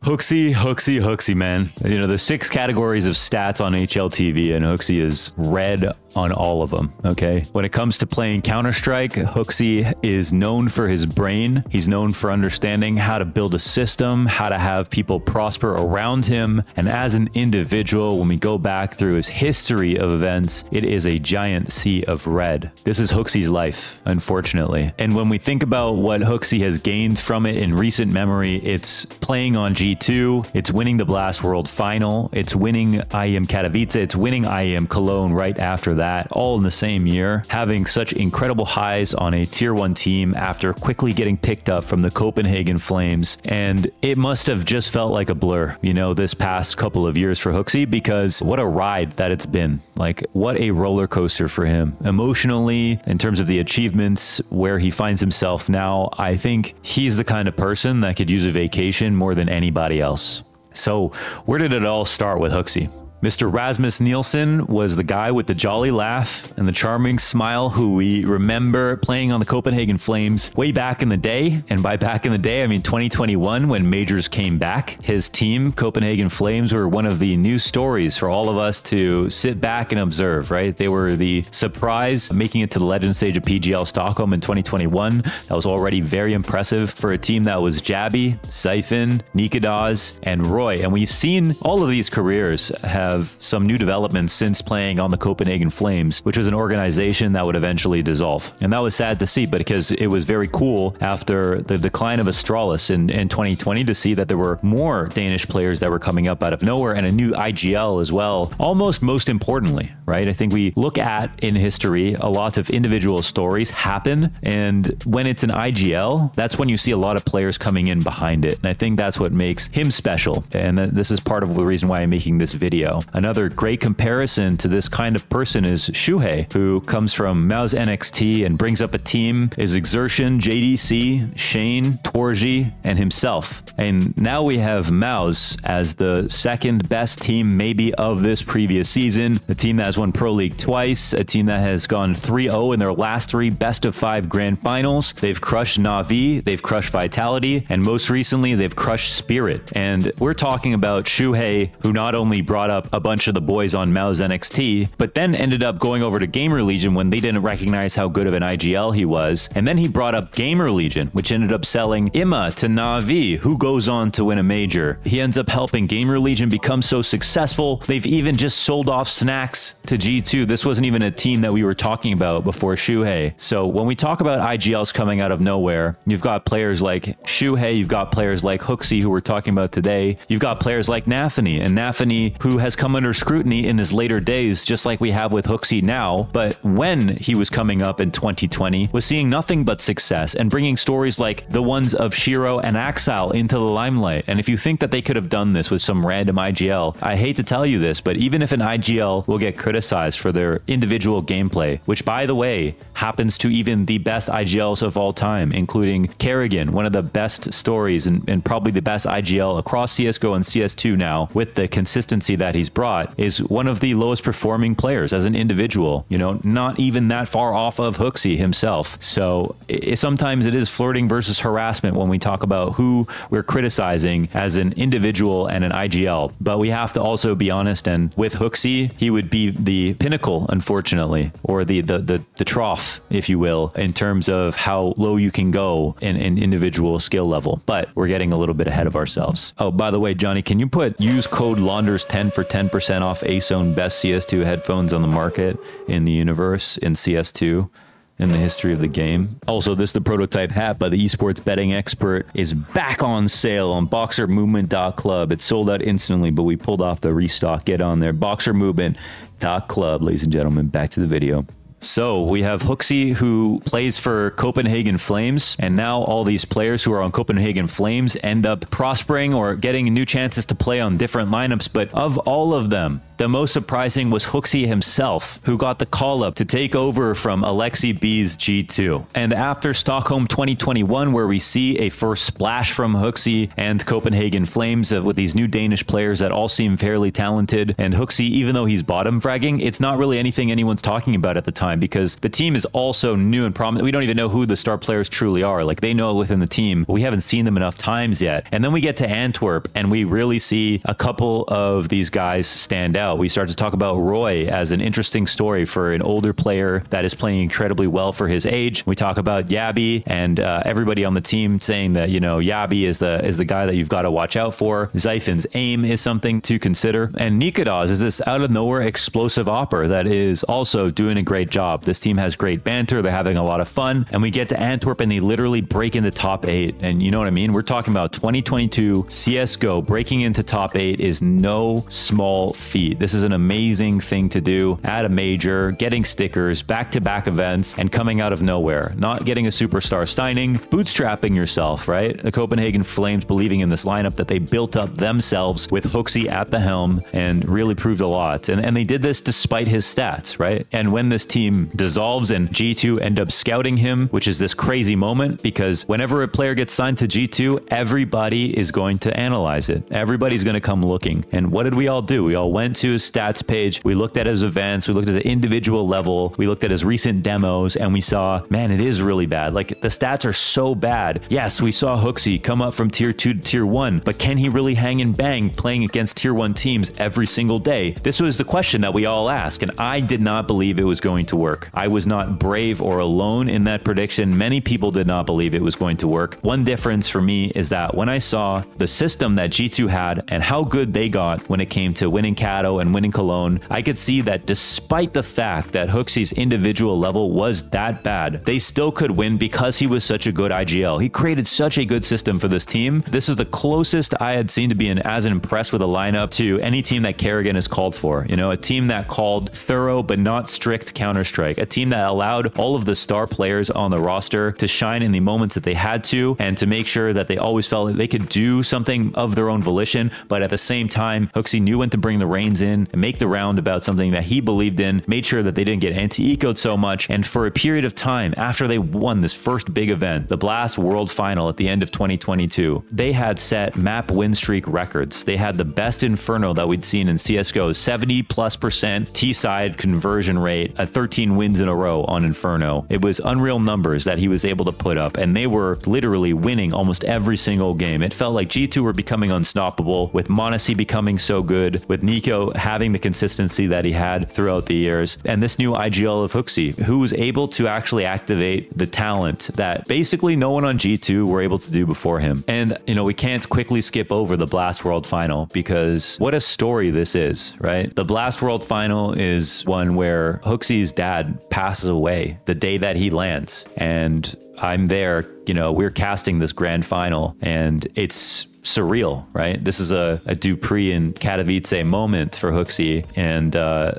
Hooxi, Hooxi, Hooxi, man. You know, there's 6 categories of stats on HLTV, and Hooxi is red on all of them, okay? When it comes to playing Counter-Strike, Hooxi is known for his brain. He's known for understanding how to build a system, how to have people prosper around him. And as an individual, when we go back through his history of events, it is a giant sea of red. This is Hooxi's life, unfortunately. And when we think about what Hooxi has gained from it in recent memory, it's playing on G2, it's winning the Blast World Final, it's winning IEM Katowice, it's winning IEM Cologne right after that, all in the same year, having such incredible highs on a tier 1 team after quickly getting picked up from the Copenhagen Flames. And it must have just felt like a blur, you know, this past couple of years for Hooxi, because what a ride that it's been. Like, what a roller coaster for him emotionally, in terms of the achievements, where he finds himself now. I think he's the kind of person that could use a vacation more than anybody else. So where did it all start with Hooxi? Mr. Rasmus Nielsen was the guy with the jolly laugh and the charming smile who we remember playing on the Copenhagen Flames way back in the day. And by back in the day, I mean 2021, when Majors came back. His team, Copenhagen Flames, were one of the news stories for all of us to sit back and observe, right? They were the surprise, making it to the legend stage of PGL Stockholm in 2021. That was already very impressive for a team that was Jabby, Siphon, Nikadas, and Roy. And we've seen all of these careers have some new developments since playing on the Copenhagen Flames, which was an organization that would eventually dissolve. And that was sad to see, but because it was very cool after the decline of Astralis in 2020 to see that there were more Danish players that were coming up out of nowhere, and a new IGL as well. Almost most importantly, right? I think we look at in history, a lot of individual stories happen, and when it's an IGL, that's when you see a lot of players coming in behind it. And I think that's what makes him special. And this is part of the reason why I'm making this video. Another great comparison to this kind of person is Shuhei, who comes from Mao's NXT and brings up a team is Exertion, JDC, Shane, Torji, and himself. And now we have Mao's as the second best team maybe of this previous season, a team that has won Pro League twice, a team that has gone 3-0 in their last 3 best of 5 grand finals. They've crushed Na'Vi, they've crushed Vitality, and most recently they've crushed Spirit. And we're talking about Shuhei, who not only brought up a bunch of the boys on Mao's NXT, but then ended up going over to Gamer Legion when they didn't recognize how good of an IGL he was. And then he brought up Gamer Legion, which ended up selling Imma to Na'Vi, who goes on to win a major. He ends up helping Gamer Legion become so successful. They've even just sold off Snax to G2. This wasn't even a team that we were talking about before Shuhei. So when we talk about IGLs coming out of nowhere, you've got players like Shuhei, you've got players like Hooxi, who we're talking about today. You've got players like Nafany, and Nafany, who has come under scrutiny in his later days, just like we have with Hooxi now. But when he was coming up in 2020, was seeing nothing but success and bringing stories like the ones of Shiro and Axile into the limelight. And if you think that they could have done this with some random IGL, I hate to tell you this, but even if an IGL will get criticized for their individual gameplay, which by the way, happens to even the best IGLs of all time, including Kerrigan, one of the best stories and probably the best IGL across CSGO and CS2 now, with the consistency that he's brought, is one of the lowest performing players as an individual, you know, not even that far off of Hooxi himself. So sometimes it is flirting versus harassment when we talk about who we're criticizing as an individual and an IGL. But we have to also be honest, and with Hooxi, he would be the pinnacle, unfortunately, or the trough, if you will, in terms of how low you can go in an individual skill level. But we're getting a little bit ahead of ourselves. Oh, by the way, Johnny, can you use code launders10 for 10% off ACEZONE best CS2 headphones on the market in the universe in CS2 in the history of the game? Also, the prototype hat by the esports betting expert is back on sale on BOXRmovement.club. It sold out instantly, but we pulled off the restock. Get on there. BOXRmovement.club, ladies and gentlemen. Back to the video. So we have Hooxi, who plays for Copenhagen Flames, and now all these players who are on Copenhagen Flames end up prospering or getting new chances to play on different lineups. But of all of them, the most surprising was Hooxi himself, who got the call up to take over from Alexi B's G2. And after Stockholm 2021, where we see a first splash from Hooxi and Copenhagen Flames with these new Danish players that all seem fairly talented, and Hooxi, even though he's bottom fragging, it's not really anything anyone's talking about at the time. time because the team is also new and prominent. We don't even know who the star players truly are. Like, they know within the team, but we haven't seen them enough times yet. And then we get to Antwerp and we really see a couple of these guys stand out. We start to talk about Roy as an interesting story for an older player that is playing incredibly well for his age. We talk about Yabi and everybody on the team saying that, you know, Yabi is the guy that you've got to watch out for. Zyphon's aim is something to consider. And Nikodas is this out of nowhere explosive opper that is also doing a great job. This team has great banter. They're having a lot of fun. And we get to Antwerp and they literally break into top 8. And you know what I mean? We're talking about 2022 CSGO breaking into top 8 is no small feat. This is an amazing thing to do at a major, getting stickers, back-to-back events, and coming out of nowhere. Not getting a superstar signing, bootstrapping yourself, right? The Copenhagen Flames believing in this lineup that they built up themselves with Hooxi at the helm and really proved a lot. And they did this despite his stats, right? And when this team dissolves and G2 end up scouting him, which is this crazy moment because whenever a player gets signed to G2, everybody is going to analyze it. Everybody's going to come looking. And what did we all do? We all went to his stats page. We looked at his events. We looked at the individual level. We looked at his recent demos and we saw, man, it is really bad. Like, the stats are so bad. Yes, we saw Hooxi come up from tier 2 to tier 1, but can he really hang and bang playing against tier 1 teams every single day? This was the question that we all asked, and I did not believe it was going to work. I was not brave or alone in that prediction. Many people did not believe it was going to work. One difference for me is that when I saw the system that G2 had and how good they got when it came to winning Kato and winning Cologne, I could see that despite the fact that Hooxi's individual level was that bad, they still could win because he was such a good IGL. He created such a good system for this team. This is the closest I had seen to being as impressed with a lineup to any team that Kerrigan has called for. You know, a team that called thorough but not strict Counter-Strike, a team that allowed all of the star players on the roster to shine in the moments that they had to and to make sure that they always felt like they could do something of their own volition, but at the same time, Hooxi knew when to bring the reins in and make the round about something that he believed in, made sure that they didn't get anti-ecoed so much, and for a period of time after they won this first big event, the Blast World Final at the end of 2022, they had set map win streak records. They had the best Inferno that we'd seen in CSGO, 70+% T-side conversion rate, 13 wins in a row on Inferno. It was unreal numbers that he was able to put up, and they were literally winning almost every single game. It felt like G2 were becoming unstoppable, with m0NESY becoming so good, with Nico having the consistency that he had throughout the years, and this new IGL of Hooxi, who was able to actually activate the talent that basically no one on G2 were able to do before him. And, you know, we can't quickly skip over the Blast World Final because what a story this is, right? The Blast World Final is one where Hooxi's dad passes away the day that he lands, and I'm there. You know, we're casting this grand final and it's surreal, right? This is a Dupree and Katowice moment for Hooxi, and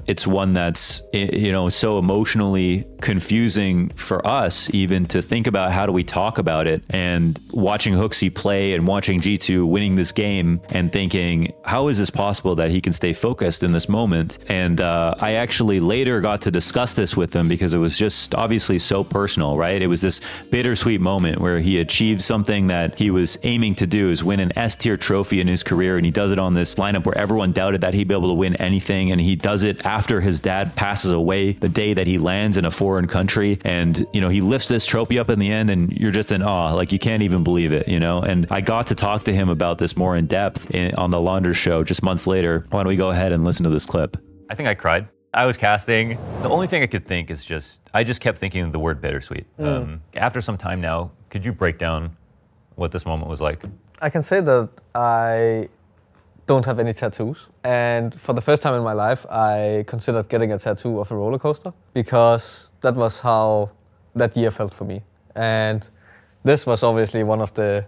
it's one that's, you know, so emotionally confusing for us even to think about how do we talk about it, and watching Hooxi play and watching G2 winning this game and thinking, how is this possible that he can stay focused in this moment? And I actually later got to discuss this with him because it was just obviously so personal, right? It was this bittersweet moment where he achieved something that he was aiming to do, is win an S-tier trophy in his career, and he does it on this lineup where everyone doubted that he'd be able to win anything, and he does it after his dad passes away the day that he lands in a foreign country, and you know, he lifts this trophy up in the end and you're just in awe, like you can't even believe it, you know. And I got to talk to him about this more in depth on the Launders show just months later. Why don't we go ahead and listen to this clip? I think I cried. I was casting. The only thing I could think is I just kept thinking of the word bittersweet. After some time now, could you break down what this moment was like? I can say that I don't have any tattoos. And for the first time in my life, I considered getting a tattoo of a roller coaster because that was how that year felt for me. And this was obviously one of the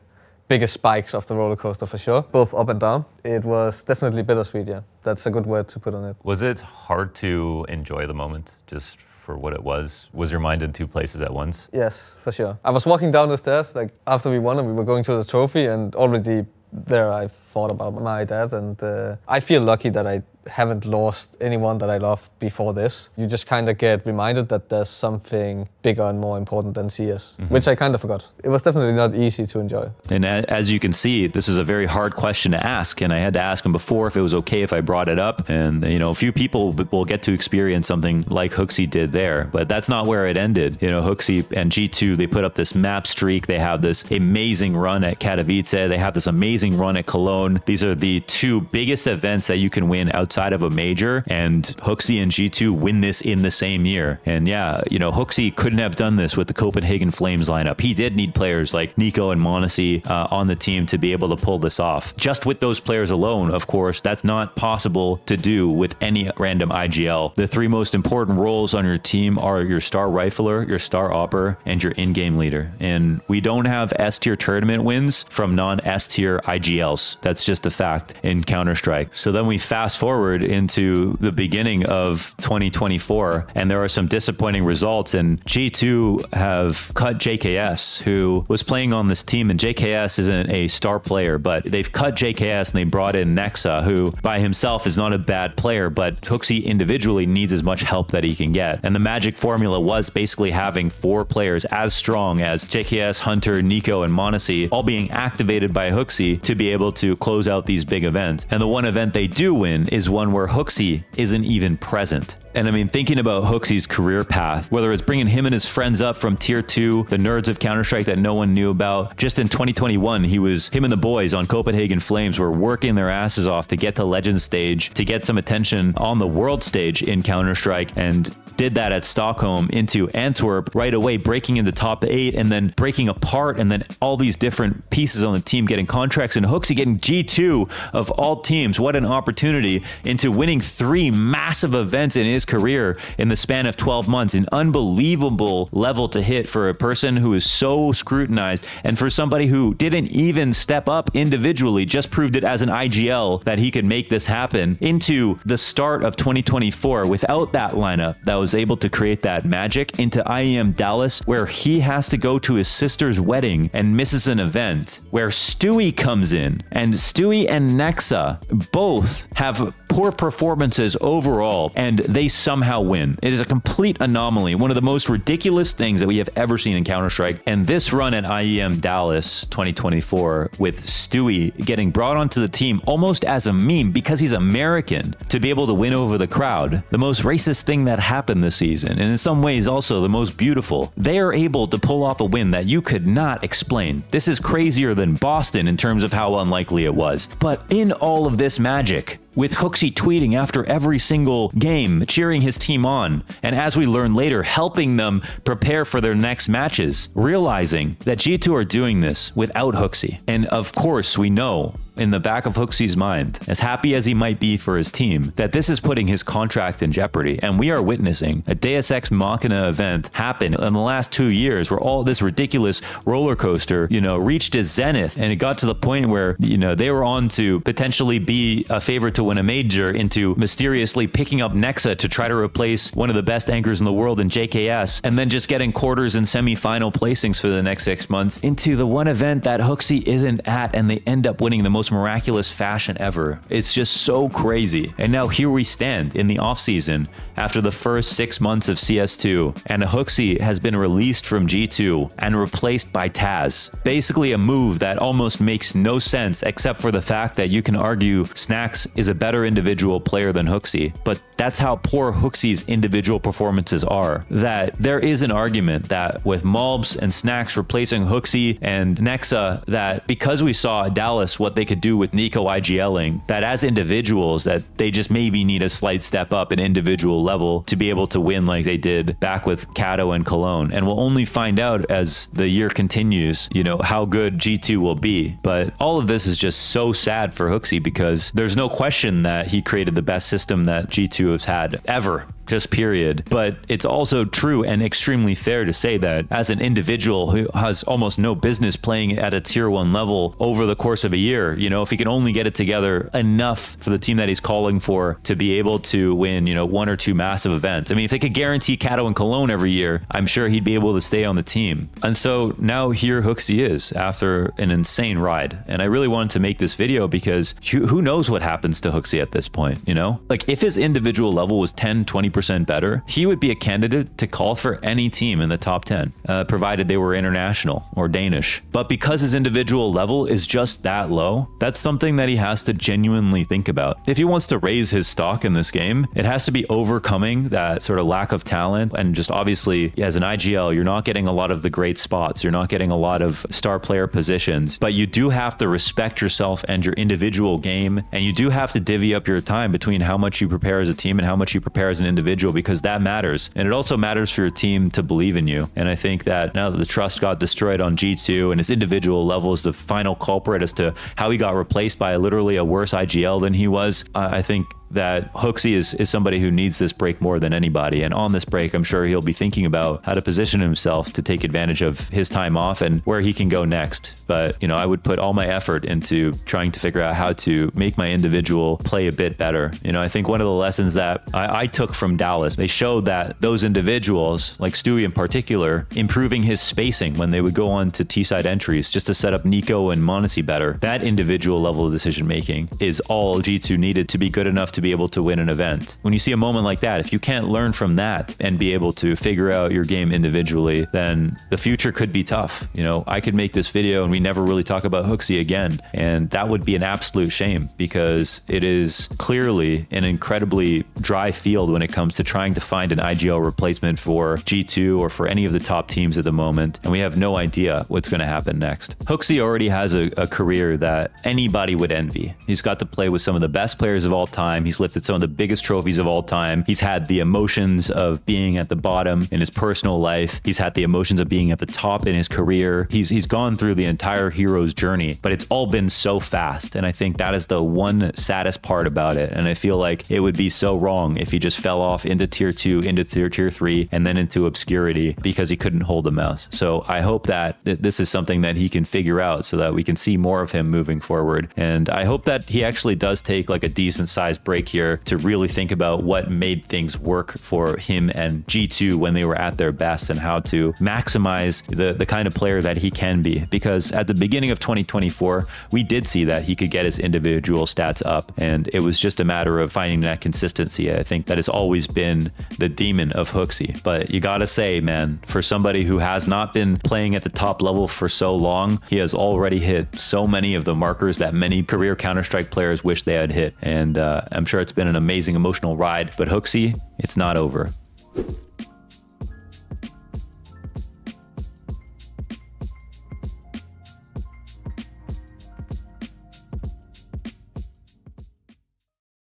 biggest spikes of the roller coaster for sure, both up and down. It was definitely bittersweet, yeah. That's a good word to put on it. Was it hard to enjoy the moment just for what it was? Was your mind in two places at once? Yes, for sure. I was walking down the stairs, like after we won and we were going to the trophy, and already there I thought about my dad, and I feel lucky that I haven't lost anyone that I love before this. You just kind of get reminded that there's something bigger and more important than CS, which I kind of forgot. It was definitely not easy to enjoy. And as you can see, this is a very hard question to ask. And I had to ask him before if it was okay if I brought it up. And, you know, a few people will get to experience something like Hooxi did there, but that's not where it ended. You know, Hooxi and G2, they put up this map streak. They have this amazing run at Katowice. They have this amazing run at Cologne. These are the two biggest events that you can win outside of a major. And Hooxi and G2 win this in the same year. And yeah, you know, Hooxi couldn't have done this with the Copenhagen Flames lineup. He did need players like Nico and m0NESY on the team to be able to pull this off. Just with those players alone, of course, that's not possible to do with any random IGL. The three most important roles on your team are your star rifler, your star opper, and your in-game leader. And we don't have S-tier tournament wins from non-S-tier IGLs. That's just a fact in Counter-Strike. So then we fast forward into the beginning of 2024, and there are some disappointing results. And G2 have cut JKS, who was playing on this team, and JKS isn't a star player, but they've cut JKS and they brought in Nexa, who by himself is not a bad player, but Hooxi individually needs as much help that he can get. And the magic formula was basically having 4 players as strong as JKS, Hunter, Nico, and m0NESY all being activated by Hooxi to be able to close out these big events. And the one event they do win is one where Hooxi isn't even present. And I mean, thinking about Hooxi's career path, whether it's bringing him and his friends up from tier 2, the nerds of Counter-Strike that no one knew about, just in 2021, him and the boys on Copenhagen Flames were working their asses off to get to Legends stage, to get some attention on the world stage in Counter-Strike, and did that at Stockholm into Antwerp right away, breaking into top 8 and then breaking apart, and then all these different pieces on the team getting contracts, and Hooxi getting G2 of all teams. What an opportunity, into winning 3 massive events in his career in the span of 12 months. An unbelievable level to hit for a person who is so scrutinized, and for somebody who didn't even step up individually, just proved it as an IGL that he could make this happen, into the start of 2024 without that lineup that was able to create that magic, into IEM Dallas, where he has to go to his sister's wedding and misses an event, where Stewie comes in, and Stewie and Nexa both have poor performances overall, and they somehow win. It is a complete anomaly, one of the most ridiculous things that we have ever seen in Counter-Strike. And this run at IEM Dallas 2024, with Stewie getting brought onto the team almost as a meme because he's American, to be able to win over the crowd, the most racist thing that happened this season, and in some ways also the most beautiful. They are able to pull off a win that you could not explain. This is crazier than Boston in terms of how unlikely it was. But in all of this magic, with Hooxi tweeting after every single game, cheering his team on, and as we learn later, helping them prepare for their next matches, realizing that G2 are doing this without Hooxi. And of course, we know in the back of Hooxi's mind, as happy as he might be for his team, that this is putting his contract in jeopardy. And we are witnessing a Deus Ex Machina event happen in the last 2 years, where all this ridiculous roller coaster, you know, reached its zenith, and it got to the point where, you know, they were on to potentially be a favorite to win a major, into mysteriously picking up Nexa to try to replace one of the best anchors in the world in JKS, and then just getting quarters and semi-final placings for the next 6 months, into the one event that Hooxi isn't at, and they end up winning the most miraculous fashion ever. It's just so crazy. And now here we stand in the offseason after the first 6 months of CS2, and Hooxi has been released from G2 and replaced by Taz. Basically a move that almost makes no sense, except for the fact that you can argue Snax is a better individual player than Hooxi, but that's how poor Hooxi's individual performances are. That there is an argument that with Malbs and Snax replacing Hooxi and Nexa, that because we saw at Dallas what they could do with Nico IGLing, that as individuals, that they just maybe need a slight step up in individual level to be able to win like they did back with Kato and Cologne. And we'll only find out as the year continues, you know, how good G2 will be. But all of this is just so sad for Hooxi, because there's no question that he created the best system that G2 has had ever. just period. But it's also true and extremely fair to say that as an individual who has almost no business playing at a tier 1 level over the course of a year, you know, if he can only get it together enough for the team that he's calling for to be able to win, you know, 1 or 2 massive events. I mean, if they could guarantee Cato and Cologne every year, I'm sure he'd be able to stay on the team. And so now here Hooxi is after an insane ride. And I really wanted to make this video because who knows what happens to Hooxi at this point, you know? Like if his individual level was 10, 20% better, he would be a candidate to call for any team in the top 10, provided they were international or Danish. But because his individual level is just that low, that's something that he has to genuinely think about. If he wants to raise his stock in this game, it has to be overcoming that sort of lack of talent. And just obviously as an IGL, you're not getting a lot of the great spots. You're not getting a lot of star player positions, but you do have to respect yourself and your individual game. And you do have to divvy up your time between how much you prepare as a team and how much you prepare as an individual, because that matters. And it also matters for your team to believe in you. And I think that now that the trust got destroyed on G2 and his individual level is the final culprit as to how he got replaced by literally a worse IGL than he was, I think that Hooxi is somebody who needs this break more than anybody. And on this break, I'm sure he'll be thinking about how to position himself to take advantage of his time off and where he can go next. But, you know, I would put all my effort into trying to figure out how to make my individual play a bit better. You know, I think one of the lessons that I took from Dallas, they showed that those individuals, like Stewie in particular, improving his spacing when they would go on to T-side entries just to set up Nico and Monacy better. That individual level of decision making is all G2 needed to be good enough to be able to win an event. When you see a moment like that, if you can't learn from that and be able to figure out your game individually, then the future could be tough. You know, I could make this video and we never really talk about Hooxi again, and that would be an absolute shame because it is clearly an incredibly dry field when it comes to trying to find an IGL replacement for G2 or for any of the top teams at the moment, and we have no idea what's going to happen next. Hooxi already has a career that anybody would envy. He's got to play with some of the best players of all time. He's lifted some of the biggest trophies of all time. He's had the emotions of being at the bottom in his personal life. He's had the emotions of being at the top in his career. He's gone through the entire hero's journey, but it's all been so fast. And I think that is the one saddest part about it. And I feel like it would be so wrong if he just fell off into tier 2, into tier 3, and then into obscurity because he couldn't hold the mouse. So I hope that this is something that he can figure out so that we can see more of him moving forward. And I hope that he actually does take like a decent sized break here to really think about what made things work for him and G2 when they were at their best and how to maximize the kind of player that he can be. Because at the beginning of 2024, we did see that he could get his individual stats up, and it was just a matter of finding that consistency. I think that has always been the demon of Hooxi. But you gotta say, man, for somebody who has not been playing at the top level for so long, he has already hit so many of the markers that many career Counter-Strike players wish they had hit. And I'm sure it's been an amazing emotional ride, but Hooxi, it's not over.